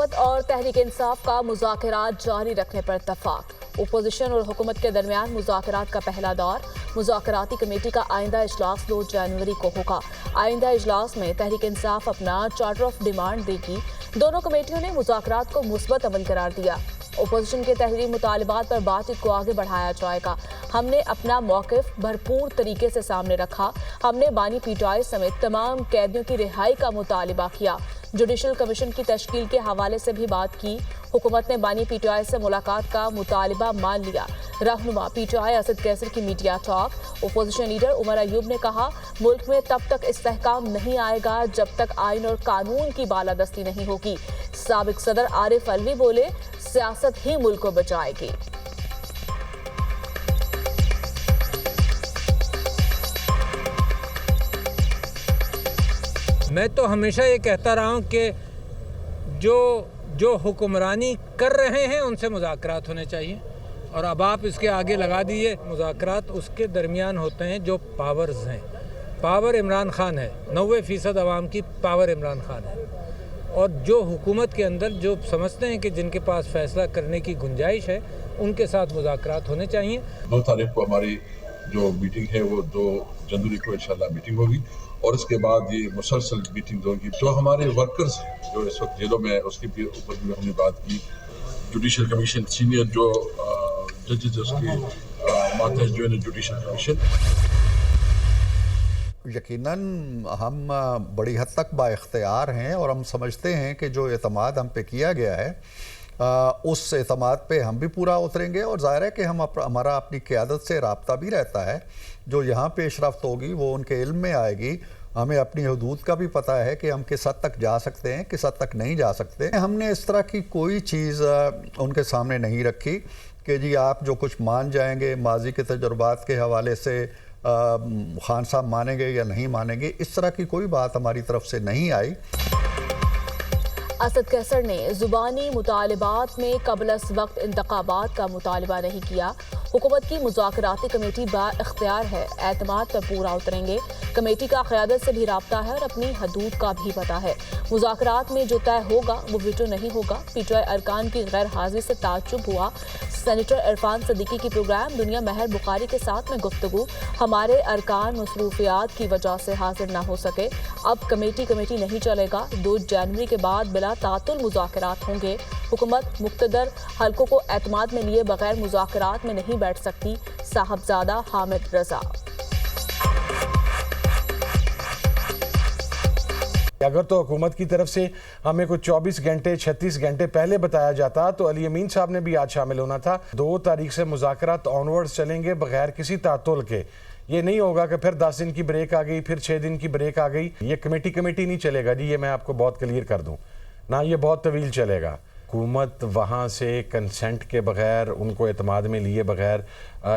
हुकूमत और तहरीक इंसाफ का मुज़ाकरात जारी रखने पर इत्तफाक। ओपोजिशन और हुकूमत के दरमियान मुज़ाकरात का पहला दौर। मुज़ाकराती कमेटी का आइंदा इजलास 2 जनवरी को होगा। आइंदा इजलास में तहरीक इंसाफ अपना चार्टर ऑफ डिमांड देगी। दोनों कमेटियों ने मुज़ाकरात को मुस्बत अमल करार दिया। ओपोजिशन के तहरीरी मुतालिबात पर बातचीत को आगे बढ़ाया जाएगा। हमने अपना मौक़िफ़ भरपूर तरीके से सामने रखा। हमने बानी पीटीआई समेत तमाम कैदियों की रिहाई का मुतालिबा किया। जुडिशल कमीशन की तश्कील के हवाले से भी बात की। हुकूमत ने बानी पीटीआई से मुलाकात का मुतालिबा मान लिया। रहनुमा पीटीआई असद कैसर की media talk. Opposition leader Umar Ayub ने कहा, मुल्क में तब तक इस्तेहकाम नहीं आएगा जब तक आइन और कानून की बालादस्ती नहीं होगी। साबिक सदर आरिफ अलवी बोले, सियासत ही मुल्क को बचाएगी। मैं तो हमेशा ये कहता रहा हूँ कि जो हुक्मरानी कर रहे हैं उनसे मुज़ाकरात होने चाहिए, और अब आप इसके आगे लगा दीजिए मुज़ाकरात उसके दरमियान होते हैं जो पावर्स हैं। पावर इमरान खान है, 90% आवाम की पावर इमरान खान है, और जो हुकूमत के अंदर जो समझते हैं कि जिनके पास फैसला करने की गुंजाइश है उनके साथ मुज़ाकरात होने चाहिए। 2 तारीख को हमारी जो मीटिंग है वो 2 जनवरी को इंशाल्लाह मीटिंग होगी, और इसके बाद ये मुसलसल मीटिंग होगी। जो हमारे वर्कर्स हैं जो इस वक्त जेलों में है उसके ऊपर भी हमने बात की। जुडिशल कमीशन सीनियर जो जजेस उसके मातहत जो है जुडिशल कमीशन। यकीनन हम बड़ी हद तक बाइख्तियार हैं और हम समझते हैं कि जो एतमाद हम पे किया गया है उस एतमाद पे हम भी पूरा उतरेंगे, और ज़ाहिर है कि हमारा अपनी क़यादत से रब्ता भी रहता है। जो यहाँ पेशरफ्त होगी वो उनके इल्म में आएगी। हमें अपनी हदूद का भी पता है कि हम किस हद तक जा सकते हैं, किस हद तक नहीं जा सकते। हमने इस तरह की कोई चीज़ उनके सामने नहीं रखी कि जी आप जो कुछ मान जाएंगे माजी के तजुर्बात के हवाले से खान साहब मानेंगे या नहीं मानेंगे, इस तरह की कोई बात हमारी तरफ से नहीं आई। असद कैसर ने ज़ुबानी मुतालिबात में क़ब्ल वक्त इंतखाबात का मुतालिबा नहीं किया। हुकूमत की मुज़ाकराती कमेटी बाइख्तियार है, एतमाद पर पूरा उतरेंगे। कमेटी का क़यादत से भी राब्ता है और अपनी हदूद का भी पता है। मुज़ाकरात में जो तय होगा वो वीटो नहीं होगा। पीटीआई अरकान की गैर हाजिरी से ताज्जुब हुआ। सेनेटर इरफान सदीकी की प्रोग्राम दुनिया महर बुखारी के साथ में गुफ्तगू। हमारे अरकान मसरूफियात की वजह से हाजिर ना हो सके। अब कमेटी नहीं चलेगा। 2 जनवरी के बाद बिला तातुल मुज़ाकरात होंगे। हुकूमत मुक्तदर हल्कों को एतमाद में लिए बगैर मुज़ाकरात में नहीं बैठ सकती। साहबजादा हामिद रजा। अगर तो हुकूमत की तरफ से हमें कुछ 24 घंटे 36 घंटे पहले बताया जाता तो अली अमीन साहब ने भी आज शामिल होना था। 2 तारीख से मुज़ाकरात ऑनवर्ड्स चलेंगे बगैर किसी तातुल के। ये नहीं होगा कि फिर 10 दिन की ब्रेक आ गई, फिर 6 दिन की ब्रेक आ गई। ये कमेटी नहीं चलेगा जी, ये मैं आपको बहुत क्लियर कर दूं ना, ये बहुत तवील चलेगा। हुकूमत वहाँ से कंसेंट के बगैर, उनको एतमाद में लिए बगैर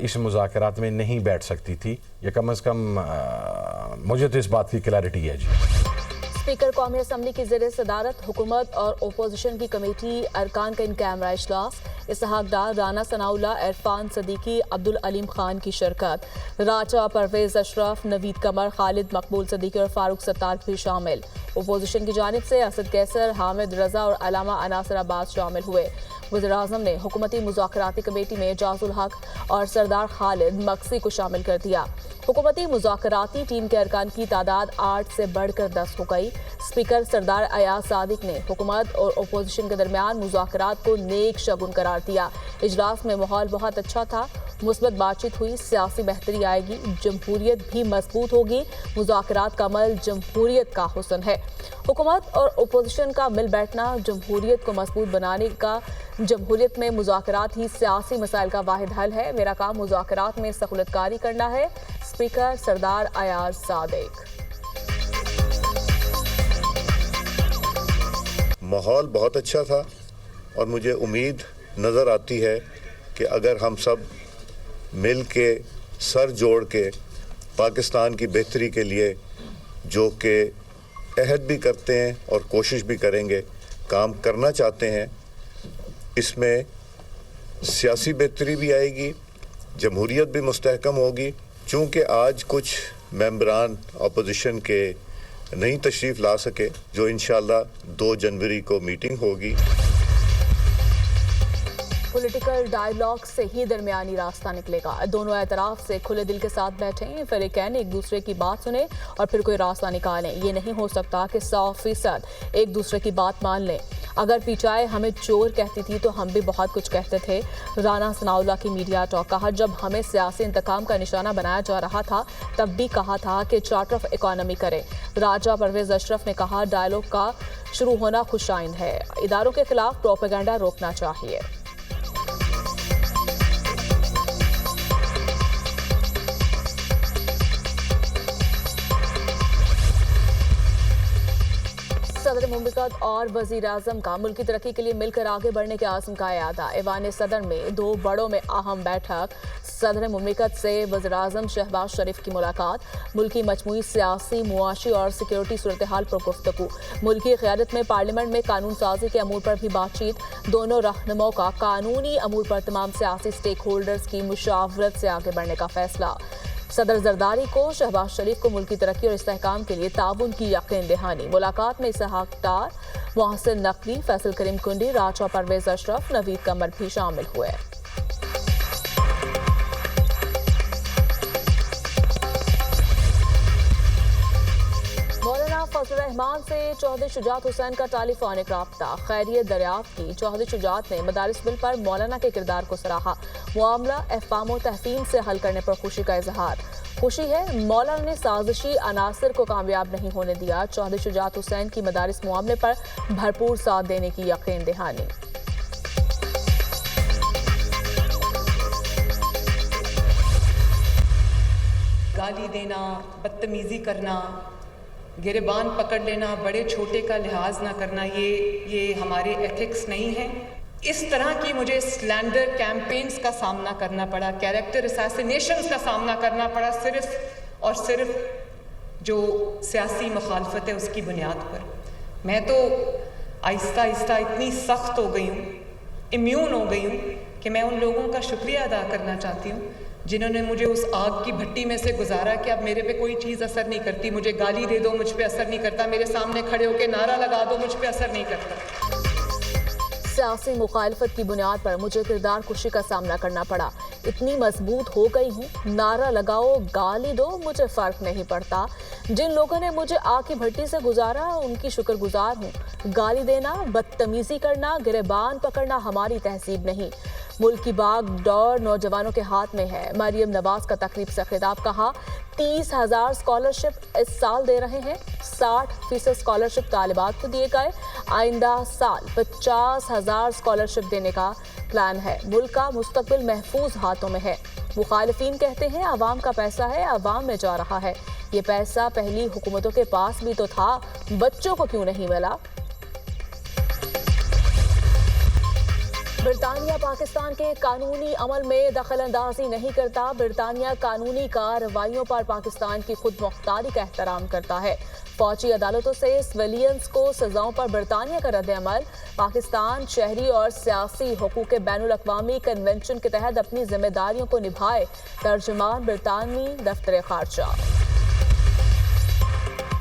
इस मुज़ाकरात में नहीं बैठ सकती थी। ये कम अज़ कम मुझे तो इस बात की क्लैरिटी है जी। स्पीकर कौमी असम्बली की ज़ेर सदारत हुकूमत और ओपोजिशन की कमेटी अरकान का इन कैमरा इजलास। इसहाक डार, राना सनाउल्लाह, इरफान सदीकी, अब्दुल अलीम खान की शिरकत। राजा, परवेज अशरफ, नवीद कमर, खालिद मकबूल सदीकी और फारूक सत्तार भी शामिल। ओपोजिशन की जानिब से असद कैसर, हामिद रजा और अलामा अनासर अब्बास शामिल हुए। वज़ीर-ए-आज़म ने हुकूमती मुज़ाकराती कमेटी में जाजुल हक और सरदार खालिद मक्सी को शामिल कर दिया। हुकूमती मुज़ाकराती टीम के अरकान की तादाद 8 से बढ़कर 10 हो गई। स्पीकर सरदार अयाज सादिक ने हुकूमत और ओपोजिशन के दरमियान मुज़ाकरात को नेक शगुन करार दिया। इजलास में माहौल बहुत अच्छा था, मुस्बत बातचीत हुई, सियासी बेहतरी आएगी, जमहूरियत भी मजबूत होगी। मुज़ाकरात का अमल जमहूरियत का हुस्न है। हुकूमत और ओपोजिशन का मिल बैठना जमहूरियत को मजबूत बनाने का। जमहूरियत में मुज़ाकरात ही सियासी मसाइल का वाहिद हल है। मेरा काम मुज़ाकरात में सहूलतकारी करना है। स्पीकर सरदार अयाज सादिक। माहौल बहुत अच्छा था और मुझे उम्मीद नज़र आती है कि अगर हम सब मिल के सर जोड़ के पाकिस्तान की बेहतरी के लिए जो कि अहद भी करते हैं और कोशिश भी करेंगे, काम करना चाहते हैं, इसमें सियासी बेहतरी भी आएगी, जमहूरियत भी मुस्तहकम होगी। चूँकि आज कुछ मेंबरान अपोजिशन के नहीं तशरीफ़ ला सके, जो इंशाअल्लाह 2 जनवरी को मीटिंग होगी। पॉलिटिकल डायलॉग से ही दरमियानी रास्ता निकलेगा। दोनों एतराफ से खुले दिल के साथ बैठें, फरीकैन एक दूसरे की बात सुने और फिर कोई रास्ता निकालें। ये नहीं हो सकता कि 100% एक दूसरे की बात मान लें। अगर पीछाए हमें चोर कहती थी तो हम भी बहुत कुछ कहते थे। राना सनाउल्लाह की मीडिया टॉक। कहा, जब हमें सियासी इंतकाम का निशाना बनाया जा रहा था तब भी कहा था कि चार्टर ऑफ इकोनॉमी करें। राजा परवेज अशरफ ने कहा, डायलॉग का शुरू होना खुशाइंद है। इदारों के खिलाफ प्रोपेगेंडा रोकना चाहिए। सदर मुमलिकत और वजीर आजम का मुल्क की तरक्की के लिए मिलकर आगे बढ़ने के आज़म का यादा। ऐवान सदर में 2 बड़ों में अहम बैठक। सदर मुमलिकत से वज़ीर आज़म शहबाज शरीफ की मुलाकात। मुल्की मजमूई सियासी, मुआशी और सिक्योरिटी सूरत हाल पर गुफ्तगू। मुल्की क़यादत में पार्लियामेंट में कानून साजी के अमूर पर भी बातचीत। दोनों रहनुमाओं का कानूनी अमूर पर तमाम सियासी स्टेक होल्डर्स की मुशावरत से आगे बढ़ने का फैसला। सदर जरदारी को शहबाज शरीफ को मुल्क की तरक्की और इस्तेहकाम के लिए ताउन की यकीन दहानी। मुलाकात में इसहाक डार, मोहसिन नकवी, फैसल करीम कुंडी, राजा परवेज अशरफ, नवीद कमर भी शामिल हुए। मौलाना फजल रहमान से चौधरी शुजात हुसैन का टेलीफोनिक राब्ता। खैरियत दरियाफ्त की। चौधरी शुजात ने मदारिस बिल पर मौलाना के किरदार को सराहा। मामला अहकाम तहफीम से हल करने पर खुशी का इजहार। खुशी है मौलाना ने साजिशी अनासर को कामयाब नहीं होने दिया। चौधरी शुजात हुसैन की मदारिस मामले पर भरपूर साथ देने की यकीन दहानी। गाली देना, बदतमीजी करना, गिरबान पकड़ लेना, बड़े छोटे का लिहाज ना करना, ये हमारे एथिक्स नहीं है। इस तरह की मुझे स्लैंडर कैंपेन्स का सामना करना पड़ा, कैरेक्टर असैसिनेशंस का सामना करना पड़ा, सिर्फ और सिर्फ जो सियासी मुखालफत है उसकी बुनियाद पर। मैं तो आहिस्ता आहिस्ता इतनी सख्त हो गई हूँ, इम्यून हो गई हूँ कि मैं उन लोगों का शुक्रिया अदा करना चाहती हूँ जिन्होंने मुझे उस आग की भट्टी में से गुजारा कि अब मेरे पे कोई चीज़ असर नहीं करती। मुझे गाली दे दो, मुझ पे असर नहीं करता। मेरे सामने खड़े होकर नारा लगा दो, मुझ पे असर नहीं करता। सियासी मुखालफत की बुनियाद पर मुझे किरदार कुशी का सामना करना पड़ा। इतनी मजबूत हो गई हूँ, नारा लगाओ, गाली दो, मुझे फ़र्क नहीं पड़ता। जिन लोगों ने मुझे आग की भट्टी से गुजारा उनकी शुक्रगुजार हूँ। गाली देना, बदतमीजी करना, गिरबान पकड़ना हमारी तहजीब नहीं। मुल्क की बागडोर नौजवानों के हाथ में है। मरियम नवाज का तकरीब से खिताब। कहा, 30,000 स्कॉलरशिप इस साल दे रहे हैं। 60% स्कॉलरशिप तालिबात को दिए गए। आइंदा साल 50,000 स्कॉलरशिप देने का प्लान है। मुल्क का मुस्तकबिल महफूज हाथों में है। मुखालिफिन कहते हैं अवाम का पैसा है, अवाम में जा रहा है। ये पैसा पहली हुकूमतों के पास भी तो था, बच्चों को क्यों नहीं मिला? बरतानिया पाकिस्तान के कानूनी अमल में दखल अंदाजी नहीं करता। बरतानिया कानूनी कार्रवाइयों पर पाकिस्तान की खुद मुख्तारी का एहतराम करता है। फौजी अदालतों से सिविलियंस को सजाओं पर बरतानिया का रद्द-ए-अमल। पाकिस्तान शहरी और सियासी हुकूक के बैनुल-अक़वामी कन्वेंशन के तहत अपनी जिम्मेदारियों को निभाए। तर्जुमान बरतानवी दफ्तर खारजा।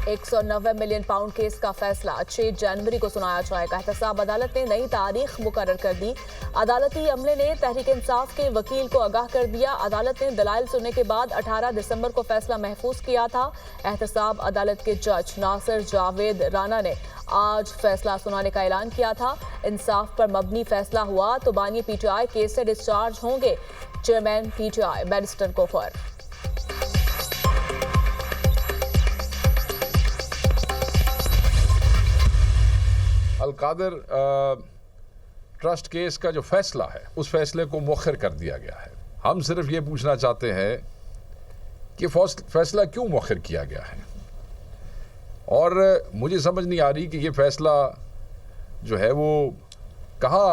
190 मिलियन पाउंड केस का फैसला 6 जनवरी को सुनाया जाएगा। एहतसाब अदालत ने नई तारीख मुकर्रर कर दी। अदालती अमले ने तहरीक इंसाफ के वकील को आगाह कर दिया। अदालत ने दलाइल सुनने के बाद 18 दिसंबर को फैसला महफूज किया था। एहतसाब अदालत के जज नासिर जावेद राना ने आज फैसला सुनाने का ऐलान किया था। इंसाफ पर मबनी फैसला हुआ तो बानी PTI केस से डिस्चार्ज होंगे। Chairman PTI barrister Gohar. Al Qadir trust case का जो फैसला है उस फैसले को मुअख्खर कर दिया गया है। हम सिर्फ ये पूछना चाहते हैं कि फैसला क्यों मुअख्खर किया गया है, और मुझे समझ नहीं आ रही कि ये फैसला जो है वो कहाँ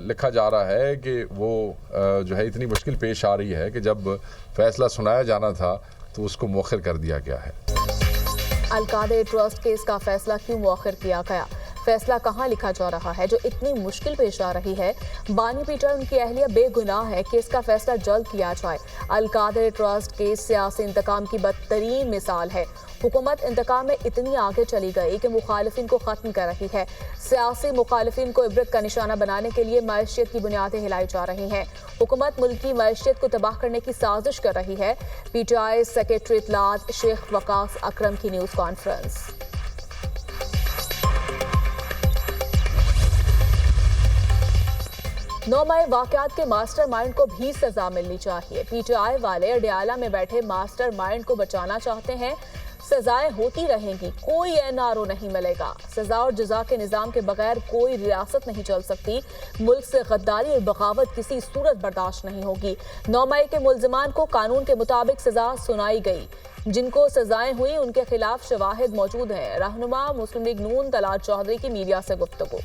लिखा जा रहा है कि वो जो है इतनी मुश्किल पेश आ रही है कि जब फैसला सुनाया जाना था तो उसको मुअख्खर कर दिया गया है। अलकादर ट्रस्ट केस का फैसला क्यों मुअख्खर किया गया? फैसला कहाँ लिखा जा रहा है जो इतनी मुश्किल पेश आ रही है? बानी पीटर उनकी अहलिया बेगुनाह है कि इसका फैसला जल्द किया जाए। अलकादर ट्रस्ट केस सियासी इंतकाम की बदतरीन मिसाल है। हुकूमत इंतकाम में इतनी आगे चली गई कि मुखालिफिन को खत्म कर रही है। सियासी मुखालिफिन को इबरत का निशाना बनाने के लिए मईशत की बुनियादें हिलाई जा रही हैं। हुकूमत मुल्क की मईशत को तबाह करने की साजिश कर रही है। PTI सेक्रेटरी इत्तलात शेख वकास अकरम की न्यूज़ कॉन्फ्रेंस। 9 मई वाकयात के मास्टरमाइंड को भी सजा मिलनी चाहिए। PTI वाले अडियाला में बैठे मास्टरमाइंड को बचाना चाहते हैं। सजाएं होती रहेंगी, कोई NRO नहीं मिलेगा। सजा और जजा के निजाम के बगैर कोई रियासत नहीं चल सकती। मुल्क से गद्दारी और बगावत किसी सूरत बर्दाश्त नहीं होगी। 9 मई के मुल्जिमान को कानून के मुताबिक सजा सुनाई गई। जिनको सजाएं हुई उनके खिलाफ शवाहिद मौजूद हैं। रहनुमा मुस्लिम लीग नून तलात चौधरी की मीडिया से गुफ्तगू।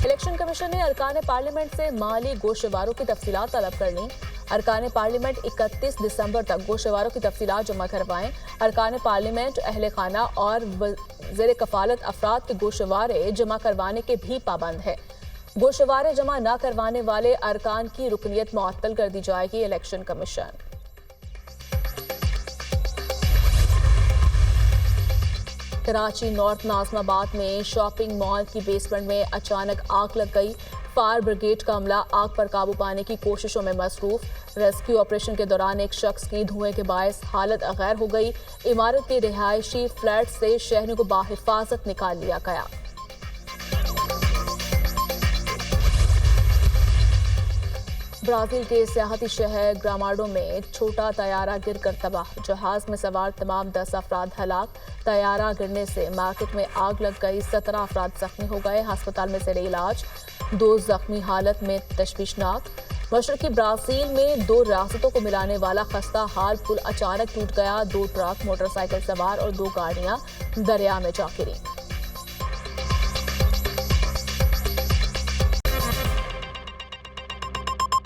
इलेक्शन कमीशन ने अरकान पार्लियामेंट से माली गोशवारों की तफसीलात तलब कर ली। अरकान पार्लियामेंट 31 दिसंबर तक गोशवारों की तफसीलात जमा करवाएं। अरकान पार्लियामेंट अहले खाना और ज़ेर कफालत अफराद के गोशवारे जमा करवाने के भी पाबंद है। गोशवारे जमा न करवाने वाले अरकान की रुकनियत मुअत्तल कर दी जाएगी। Election commission Karachi north Najmabad में शॉपिंग मॉल की बेसमेंट में अचानक आग लग गई। फायर ब्रिगेड का अमला आग पर काबू पाने की कोशिशों में मसरूफ। रेस्क्यू ऑपरेशन के दौरान एक शख्स की धुएं के बायस हालत गैर हो गई। इमारत के रिहायशी फ्लैट से शहरियों को बाहिफाजत निकाल लिया गया। ब्राजील के सियाहती शहर ग्रामाडो में छोटा तैयारा गिरकर तबाह। जहाज में सवार तमाम 10 अफराद हलाक। तैयारा गिरने से मार्केट में आग लग गई। 17 अफराद जख्मी हो गए। अस्पताल में जेर इलाज। 2 जख्मी हालत में तशवीशनाक। मशरकी ब्राजील में 2 रियासतों को मिलाने वाला खस्ता हाल पुल अचानक टूट गया। 2 ट्रक, मोटरसाइकिल सवार और 2 गाड़ियां दरिया में जा गिरी।